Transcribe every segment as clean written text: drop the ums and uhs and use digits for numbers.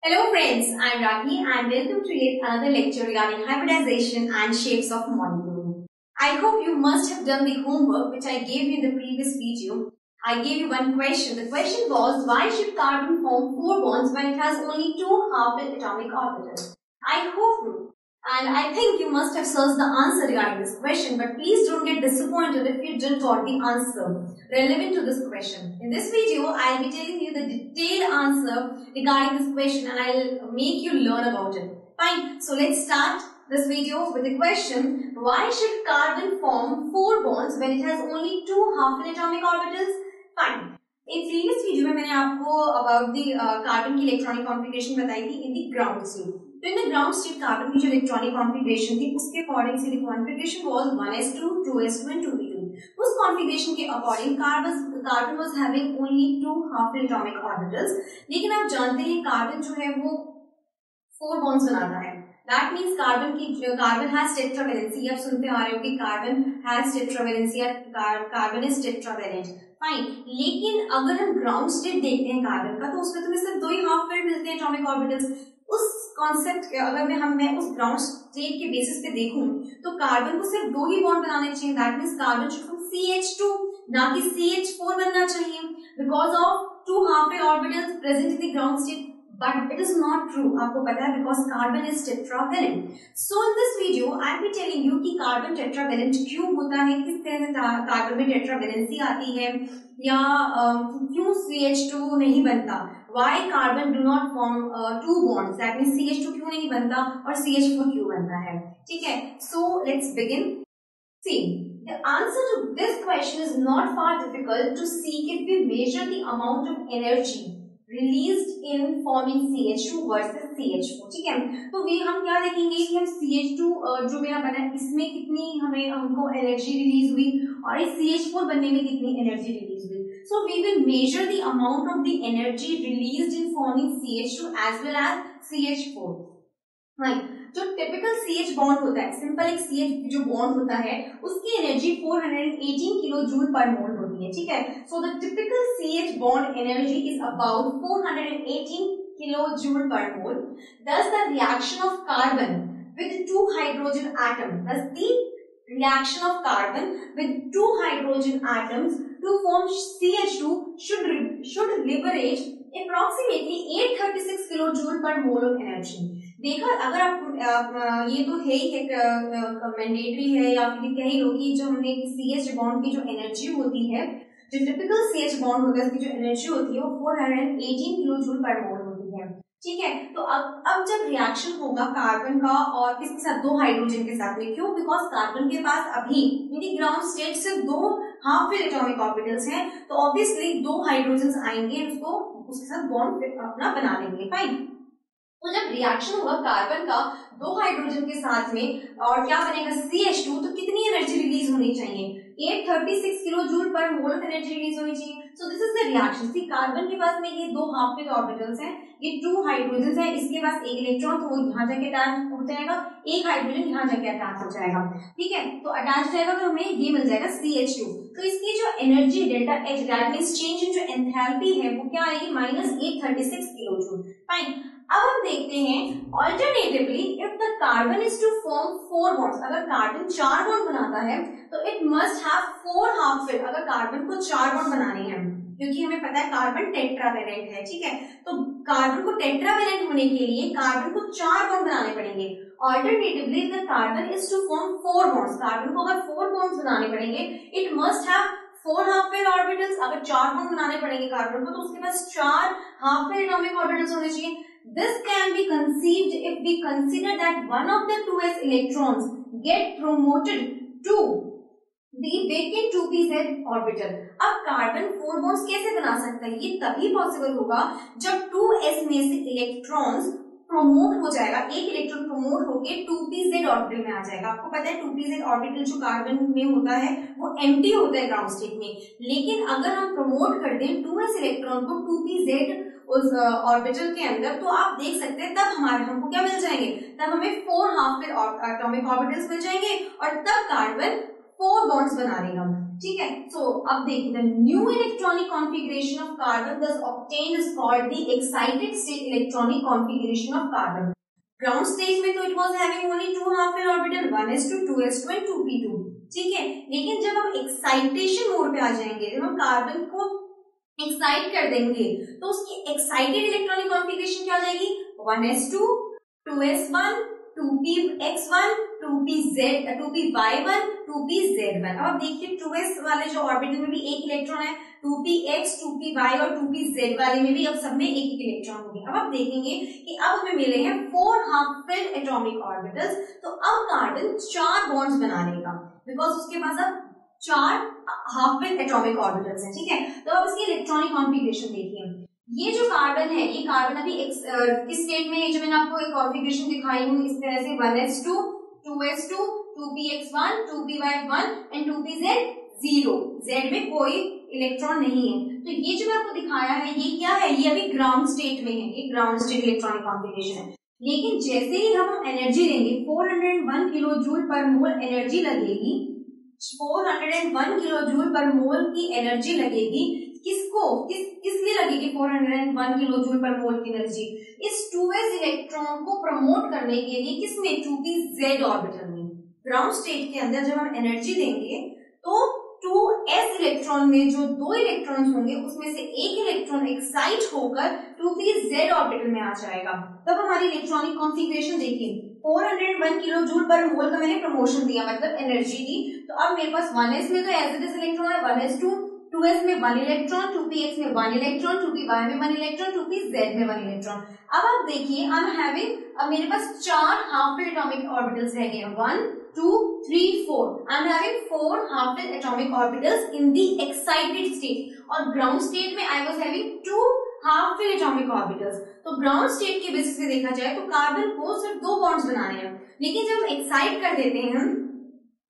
Hello friends, I am Rakhi and welcome to yet another lecture regarding hybridization and shapes of molecule. I hope you must have done the homework which I gave you in the previous video. I gave you one question. The question was, why should carbon form 4 bonds when it has only 2 half-filled atomic orbitals? I hope you and I think you must have searched the answer regarding this question, but please don't get disappointed if you didn't got the answer relevant to this question. In this video, I'll be telling you the detailed answer regarding this question and I'll make you learn about it. Fine, so let's start this video with the question, why should carbon form 4 bonds when it has only 2 half-filled atomic orbitals? Fine. एक previous video में मैंने आपको about the carbon की electronic configuration बताई थी in the ground state. तो in the ground state carbon की जो electronic configuration थी उसके according से the configuration was 1s2, 2s2 and 2p2. उस configuration के according carbon was having only 2 half-filled atomic orbitals. लेकिन आप जानते हैं carbon जो है वो 4 bonds बनाता है. That means carbon has tetravalency. आप सुनते आ रहे हो कि carbon has tetravalency या carbon is tetravalent. फाइन, लेकिन अगर हम ग्राउंड स्टेट देखते हैं कार्बन का तो उसमें तुम्हें सिर्फ 2 ही हाफ फिल्ड मिलते हैं एटॉमिक ऑर्बिटल्स. उस कॉन्सेप्ट अगर मैं उस ग्राउंड स्टेट के बेसिस पे देखूं तो कार्बन को सिर्फ 2 ही बॉन्ड बनाने चाहिए. That means carbon should from CH2 ना कि CH4 बनना चाहिए because of 2 half filled orbitals present in the ground state. But it is not true. आपको पता है because carbon is tetravalent. So in this video, I will be telling you कि carbon tetravalent क्यों होता है, किस तरह से carbon में tetravalency आती है या क्यों CH2 नहीं बनता. Why carbon do not form 2 bonds? That means CH2 क्यों नहीं बनता और CH4 क्यों बनता है. ठीक है. So let's begin. See, the answer to this question is not far difficult to see if we measure the amount of energy released in forming CH2 versus CH4. ठीक है. तो हम क्या देखेंगे कि हम CH2 जो मेरा बना इसमें कितनी हमको एनर्जी रिलीज हुई और इस CH4 बनने में कितनी एनर्जी रिलीज हुई. So we will measure the amount of the energy released in forming CH2 as well as CH4. right. जो टिपिकल CH बॉन्ड होता है, सिंपल एक CH जो बॉन्ड होता है उसकी एनर्जी 418 किलो जूल पर मोल होती है. ठीक है. So the typical CH bond energy is about 418 kilo joule per mole. Thus the reaction of carbon with 2 hydrogen atoms, thus the reaction of carbon with 2 hydrogen atoms to form CH2 should liberate approximately 836 kilojoule per mole of energy. देखा, अगर आप ये तो है ही mandatory है या फिर कह लो कि जो हमने CH बॉन्ड की जो एनर्जी होती है, जो टिपिकल CH बॉन्ड होता है उसकी जो एनर्जी होती है वो 418 किलो जूल पर मोल होती है. ठीक है. तो अब जब रिएक्शन होगा कार्बन का और किसके साथ, 2 हाइड्रोजन के साथ में. क्यों? बिकॉज कार्बन के पास अभी यानी ग्राउंड स्टेट सिर्फ 2 हाफ फिल्ड एटॉमिक ऑर्बिटल्स हैं, तो ऑब्वियसली 2 हाइड्रोजन आएंगे उसको उसके साथ बॉन्ड अपना बना लेंगे. फाइन. तो जब रिएक्शन होगा कार्बन का 2 हाइड्रोजन के साथ में और क्या बनेगा CH2, तो कितनी एनर्जी रिलीज होनी चाहिए? 836 kilo joule per mole of energy release होनी चाहिए. So this is the reaction. See, carbon के पास में ये 2 हाफ फिल्ड ऑर्बिटल्स हैं, ये 2 हाइड्रोजन है, इसके पास एक इलेक्ट्रॉन, तो वो यहाँ जाके अटैच हो जाएगा, एक हाइड्रोजन यहाँ जाके अटैच हो जाएगा. ठीक है. तो अटैच जाएगा तो हमें ये मिल जाएगा CH2. तो इसकी जो energy delta H, that means change in जो एंथैल्पी है वो क्या आएगी? -836 किलो जूल. फाइन. अब हम देखते हैं alternatively if the carbon is to form 4 bonds, अगर कार्बन 4 बॉन्ड बनाता है तो it must have 4 half filled. अगर कार्बन को 4 बॉन्ड बनाने हैं, क्योंकि हमें पता है कार्बन टेट्रावेलेंट है. ठीक है. तो कार्बन को टेट्रावेलेंट होने के लिए कार्बन को 4 बॉन्ड बनाने पड़ेंगे. Alternatively the carbon is to form 4 bonds, carbon को अगर 4 बॉन्ड्स बनाने पड़ेंगे it must have 4 half filled orbitals. अगर 4 बॉन्ड बनाने पड़ेंगे कार्बन को तो उसके पास 4 हाफ फिल्ड एटॉमिक ऑर्बिटल्स होने चाहिए. This can be conceived if we consider that one of the 2s electrons get promoted to the vacant 2pz orbital. अब कार्बन 4 bonds कैसे बना सकता है? ये तभी पॉसिबल होगा जब 2s में से इलेक्ट्रॉन्स प्रोमोट हो जाएगा, एक इलेक्ट्रॉन प्रोमोट होके 2pz ऑर्बिटल में आ जाएगा. आपको पता है 2pz ऑर्बिटल जो कार्बन में होता है वो एम्प्टी होता है ग्राउंड स्टेट में, लेकिन अगर हम प्रोमोट कर दें 2s इलेक्ट्रॉन को 2pz उस ऑर्बिटल के अंदर, तो आप देख सकते हैं तब हमको क्या मिल जाएंगे? तब हमें 4 हाफ फिल्ड एटॉमिक ऑर्बिटल्स मिल जाएंगे और तब कार्बन 4 बॉन्ड्स बना लेगा. ठीक है। सो अब देखिए the new electronic configuration of carbon thus obtained is called the excited state electronic configuration of carbon. Ground stage में तो it was having only 2 half shell orbital 1s2 2s2 and 2p2, ठीक है। लेकिन जब हम एक्साइटेशन मोड पे आ जाएंगे, जब हम कार्बन को एक्साइट कर देंगे तो उसकी एक्साइटेड इलेक्ट्रॉनिक कॉन्फ़िगरेशन क्या हो जाएगी, 1s2 2s1 2px1 2py1 2pz1। अब आप देखिए 2s वाले जो ऑर्बिटल में भी एक इलेक्ट्रॉन है, 2px 2py और 2pz वाले में भी अब सब में एक एक इलेक्ट्रॉन होंगे। अब आप देखेंगे कि अब हमें मिले हैं 4 हाफ फिल्ड एटॉमिक ऑर्बिटल्स। तो अब कार्बन 4 बॉन्ड्स बना लेगा बिकॉज उसके पास अब 4 हाफ फिल्ड एटॉमिक ऑर्बिटल्स हैं, ठीक है। तो अब इसकी इलेक्ट्रॉनिक कॉन्फ़िगरेशन देखिए, ये जो कार्बन है, ये कार्बन अभी किस स्टेट में है, जो मैंने आपको एक कॉन्फ़िगरेशन दिखाई हूँ इस तरह से 1s2 2s2 2px1 2py1 and 2pz0, z में कोई इलेक्ट्रॉन नहीं है। तो ये जो मैं आपको दिखाया है ये क्या है, ये अभी ग्राउंड स्टेट में है, ये ग्राउंड स्टेट इलेक्ट्रॉनिक कॉन्फ़िगरेशन है। लेकिन जैसे ही हम एनर्जी देंगे 401 किलो जूल पर मोल एनर्जी लगेगी, 401 किलो जूल पर मोल की एनर्जी लगेगी, किसको किस लिए लगेगी 401 किलो जूल पर मोल की एनर्जी, इस 2s इलेक्ट्रॉन को प्रमोट करने के लिए, किसमें 2pz ऑर्बिटल में। ग्राउंड स्टेट के अंदर जब हम एनर्जी देंगे तो 2s इलेक्ट्रॉन में जो 2 इलेक्ट्रॉन्स होंगे उसमें से एक इलेक्ट्रॉन एक्साइट होकर 2pz ऑर्बिटल में आ जाएगा। तब हमारी इलेक्ट्रॉनिक कॉन्फ़िगरेशन देखिए, 401 किलो जूल पर मोल का मैंने प्रमोशन दिया, मतलब एनर्जी दी। तो अब मेरे पास 1s में तो एज इट इज इलेक्ट्रॉन है 1s2, 2s में 1 इलेक्ट्रॉन, 2px में 1 इलेक्ट्रॉन, 2py में 1 इलेक्ट्रॉन, 2pz में 1 इलेक्ट्रॉन। अब आप देखिए आई एम हैविंग, अब मेरे पास 4 हाफ फिल्ड एटॉमिक ऑर्बिटल्स रह गए हैं, 1 2 3 4। I am having 4 half filled atomic orbitals in the excited state, और ग्राउंड स्टेट में I was having 2 half filled atomic orbitals. तो ग्राउंड स्टेट के बेसिस पे देखा जाए तो कार्बन को सिर्फ 2 बॉन्ड्स बनाने हैं, लेकिन जब एक्साइट कर देते हैं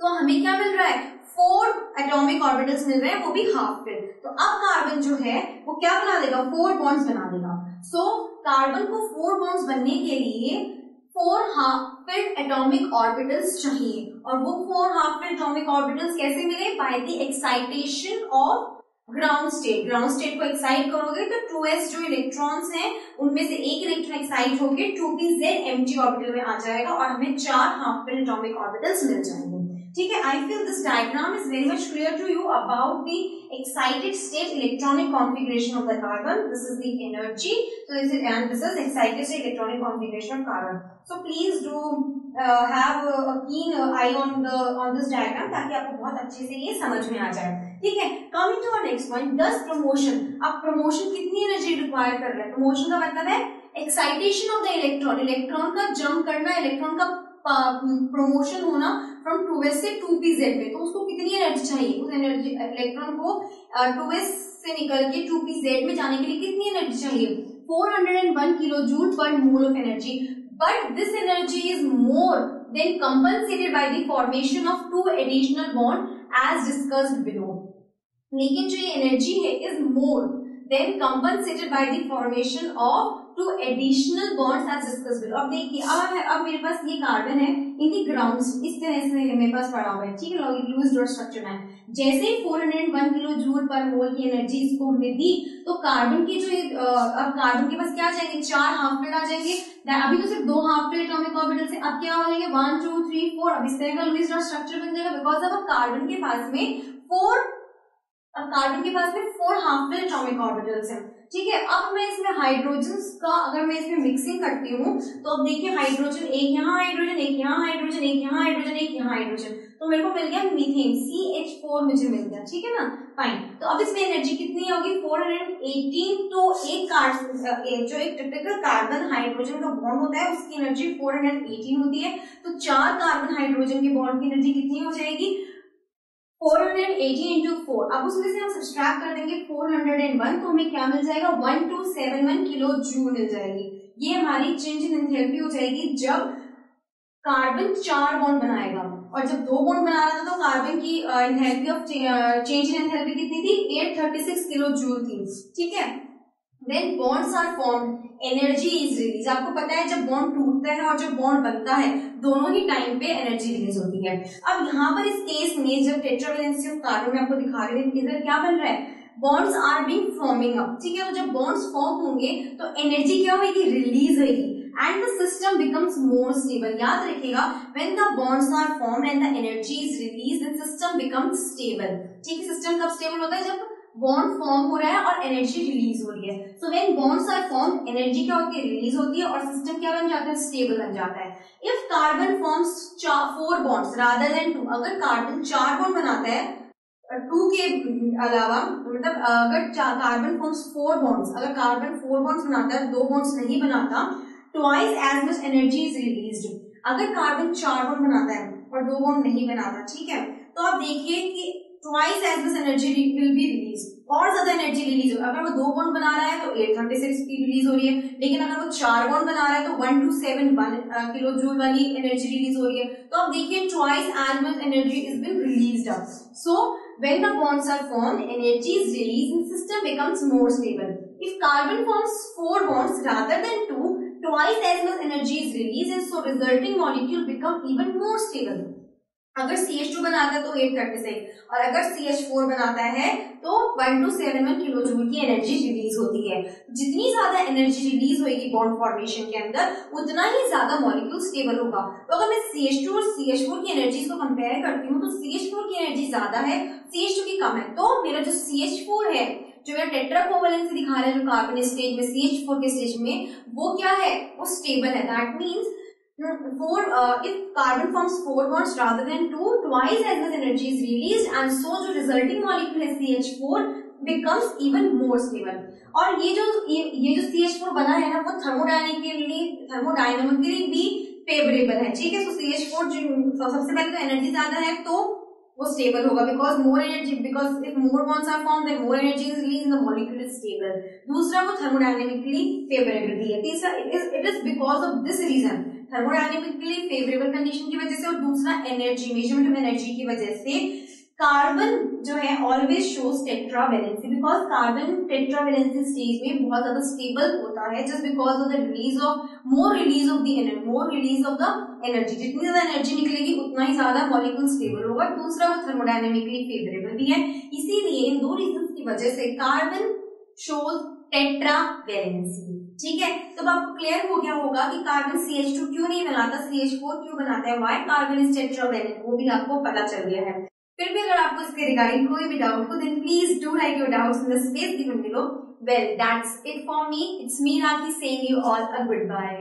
तो हमें क्या मिल रहा है, 4 एटॉमिक ऑर्बिटल्स मिल रहे हैं, वो भी हाफ फिल्ड। तो अब कार्बन जो है वो क्या बना देगा, 4 बॉन्ड्स बना देगा। सो कार्बन को 4 बॉन्ड्स बनने के लिए 4 हाफ फिल्ड एटॉमिक ऑर्बिटल्स चाहिए, और वो 4 हाफ फिल्ड एटॉमिक ऑर्बिटल्स कैसे मिले, by the excitation of ground state. Ground state को एक्साइट करोगे तो 2s जो इलेक्ट्रॉन्स हैं उनमें से एक इलेक्ट्रॉन एक्साइट होकर 2pz एम्प्टी ऑर्बिटल में आ जाएगा और हमें 4 हाफ फिल्ड एटॉमिक ऑर्बिटल्स मिल जाएंगे, ठीक है। I feel this diagram is very much clear to you about the excited state electronic configuration of the carbon. This is the energy, so this is, and this is excited state electronic configuration of carbon. So please do have a keen eye on this diagram ताकि आपको बहुत अच्छे से ये समझ में आ जाए, ठीक है। Coming to our next point, thus promotion. अब promotion कितनी एनर्जी रिक्वायर कर रहा है, promotion का मतलब है excitation of the electron, electron का जंप करना, इलेक्ट्रॉन का प्रमोशन होना फ्रॉम 2s से 2pz में। तो उसको कितनी एनर्जी चाहिए, उस एनर्जी इलेक्ट्रॉन को 2s से निकल के 2pz में जाने के लिए कितनी एनर्जी चाहिए, 401 kilo joule per mole of energy. But this energy is more than compensated by the formation of 2 additional bond as discussed below. लेकिन जो ये एनर्जी है is more than compensated by the formation of 2 additional bonds as discussed below. अब देखिए अब मेरे पास ये carbon है इन दी ग्राउंड, इस तरह से मेरे पास पड़ा हुआ है, ठीक है, लूज डॉट स्ट्रक्चर में। जैसे ही 401 किलो जूल पर मोल की एनर्जी इसको हमने दी तो कार्बन की जो अब कार्बन के पास क्या आ जाएंगे, 4 हाफ फिल्ड आ जाएंगे। अभी तो सिर्फ 2 हाफ फिल्ड एटॉमिक ऑर्बिटल से, अब क्या हो जाएंगे 1 2 3 4। अब इस तरह का लूज डॉट स्ट्रक्चर बन जाएगा बिकॉज अब कार्बन के पास में 4 हाफ फिल्ड एटॉमिक ऑर्बिटल्स हैं, ठीक है। अब मैं इसमें हाइड्रोजन का अगर मैं इसमें मिक्सिंग करती हूँ तो अब देखिए हाइड्रोजन, एक यहाँ हाइड्रोजन, एक यहाँ हाइड्रोजन, एक यहाँ हाइड्रोजन, एक यहाँ हाइड्रोजन, तो मेरे को मिल गया मीथेन, CH4 मुझे मिल गया, ठीक है ना, फाइन। तो अब इसमें एनर्जी कितनी होगी 418। तो जो एक टिपिकल कार्बन हाइड्रोजन का बॉन्ड होता है उसकी एनर्जी 418 होती है। तो 4 कार्बन हाइड्रोजन के बॉन्ड की एनर्जी कितनी हो जाएगी, 480 into 4। अब उसमें से हम सब्सट्रैक्ट कर देंगे 401 तो हमें क्या मिल जाएगा 1271 किलो जूल मिल जाएगी। ये हमारी चेंज इन एंथैल्पी हो जाएगी जब कार्बन 4 बॉन्ड बनाएगा, और जब 2 बॉन्ड बना रहा था तो कार्बन की enthalpy of change in enthalpy कितनी थी, 836 किलो जूल थी, ठीक है। When bonds are formed, energy is released. आपको पता है जब बॉन्ड टूटता है और जब बॉन्ड बनता है दोनों ही टाइम पे एनर्जी रिलीज होती है। अब यहाँ पर इस केस में जब टेट्रावेलेंसी ऑफ कार्बन में आपको दिखा रही हूँ इधर क्या बन रहा है, bonds are being forming up, ठीक है। तो जब बॉन्ड्स फॉर्म होंगे तो एनर्जी क्या होगी, रिलीज होगी and the system becomes more stable. याद रखिएगा when the bonds are formed and the energy is released the system becomes stable, ठीक है। सिस्टम कब स्टेबल होता है, जब बॉन्ड फॉर्म हो रहा है और एनर्जी रिलीज हो रही है। So when bonds are form energy क्या होती है, रिलीज होती है और सिस्टम क्या बन जाता है, स्टेबल बन जाता है। If carbon forms 4 bonds rather than 2, अगर कार्बन 4 बॉन्ड बनाता है 2 के अलावा, मतलब अगर कार्बन फॉर्म्स 4 बॉन्ड्स, अगर कार्बन 4 बॉन्ड्स बनाता है 2 बॉन्ड्स नहीं बनाता, twice as much energy is released. अगर कार्बन 4 बॉन्ड बनाता है और 2 बॉन्ड नहीं बनाता, ठीक है, तो आप देखिए कि twice as much energy will be release, और ज्यादा एनर्जी रिलीज होगी। अगर वो 2 बॉन्ड बना रहा है तो 836 की रिलीज हो रही है, लेकिन अगर वो 4 बॉन्ड बना रहा है तो 1271 किलो जूल वाली एनर्जी रिलीज हो रही है। तो आप देखिए twice as much energy is been released. So when the bonds are formed, energy is released and system becomes more stable. If carbon forms 4 bonds rather than 2, twice as much energy is released and so resulting molecule become even more stable. अगर CH2 बनाता है तो 836 और अगर CH4 बनाता है तो 1271 kilo joule की एनर्जी रिलीज होती है। जितनी ज्यादा एनर्जी रिलीज होगी बॉन्ड फॉर्मेशन के अंदर उतना ही ज्यादा मॉलिक्यूल स्टेबल होगा। तो अगर मैं CH2 और CH4 की एनर्जी को कंपेयर करती हूँ तो CH4 की एनर्जी ज्यादा है, CH2 की कम है, तो मेरा जो CH4 है, जो मेरा टेट्रा कोवैलेंसी दिखा रहा है जो कार्बन स्टेज में CH4 के स्टेज में, वो क्या है, वो स्टेबल है। That means if carbon forms 4 bonds rather than 2, twice as much energy is released and so जो resulting molecule है CH4 becomes even more stable. और ये जो CH4 बना है ना वो थर्मोडायनेमिकली भी फेवरेबल है, ठीक है। तो CH4 जो सबसे पहले तो एनर्जी ज्यादा है तो वो स्टेबल होगा because more energy, because if more bonds are formed then more energy is released and the molecule is stable. दूसरा वो थर्मोडायनेमिकली फेवरेबल भी है। तीसरा it is because of this reason, thermodynamically favourable condition की वजह से, और दूसरा एनर्जी, मेजरमेंट ऑफ एनर्जी की वजह से कार्बन जो है always shows tetravalency, because carbon tetravalency stage में बहुत ज्यादा स्टेबल होता है just because of the release of more release of the energy. जितनी ज्यादा एनर्जी निकलेगी उतना ही ज्यादा मॉलिक्यूल स्टेबल होगा। दूसरा वो थर्मोडायनेमिकली फेवरेबल भी है। इसीलिए इन 2 रीजन की वजह से कार्बन शोज टेट्रावेलेंसी, ठीक है। तो आपको क्लियर हो गया होगा कि कार्बन CH2 क्यों नहीं बनाता, CH4 क्यों बनाता है, व्हाई कार्बन इज टेट्रावेलेंट, वो भी आपको पता चल गया है। फिर भी अगर आपको इसके रिगार्डिंग कोई भी डाउट हो then please do write your doubts in the space given below. Well that's it for me, it's me Rakhi saying you all a good bye.